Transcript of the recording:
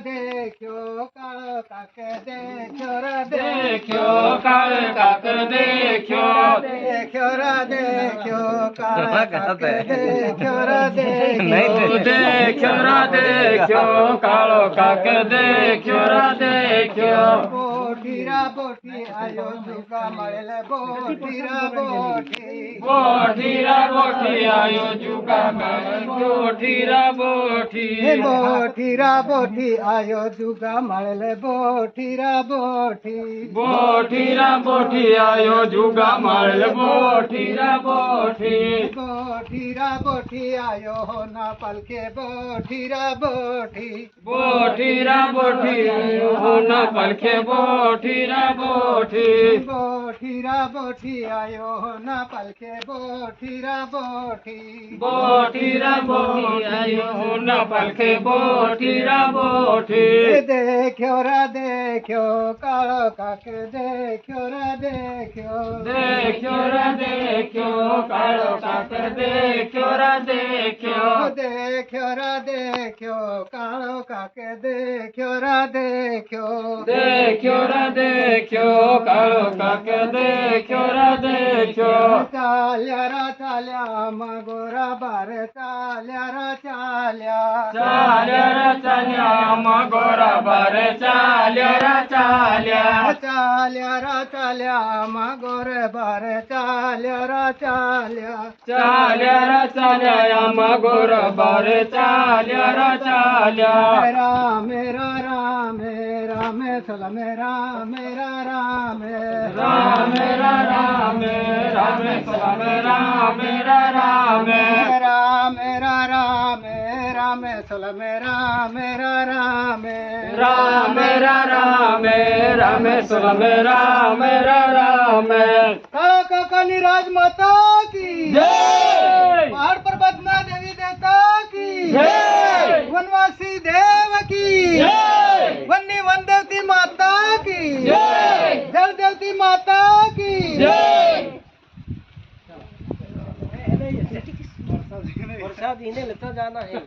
દેખ્યો કાળો કાક દેખ્યો કાળ કાક દેખ્યો દેખ્યો કાળો કાક દેખ્યો કાળો કાક દેખ્યો બોઠીરા બોઠી આયો જુગા મળેલે બોઠીરા બોઠી આયો જુગા બોઠીરા બોઠી આયો જુગા મળેલે બોઠીરા બોઠી આયો જુગા મળેલ બોઠીરા બોઠી આયો હોના પલકે બોઠીરા બોઠી આયો હોના પલખે બોઠીરા બોઠી આયો હોના પલકે બોઠીરા બોઠી આયો હોના પલખે બોઠીરા દેખ્યો કાળો કાક દેખ્યો કાળો કાક દેખ્યો કાળો કાક દેખ્યો કાળો કાક દેખ્યો ચાલ્યા મગોરા બાર ચાલ્યા મગોરા બારે ચાલ્યા મગોરે બાર ચાલ્યા મગોર બારે ચાલ્યા રામે સલમે રામે સલમે રામે કાળા કાકાની રાજમાતા કી જય પહાડ પર્વતના દેવી દેવતા કી જય વનવાસી દેવ કી જય વનની વનદેવતી માતા કી જય જળ દેવતી માતા કી જય प्रसाद इन्हें लेता जाना है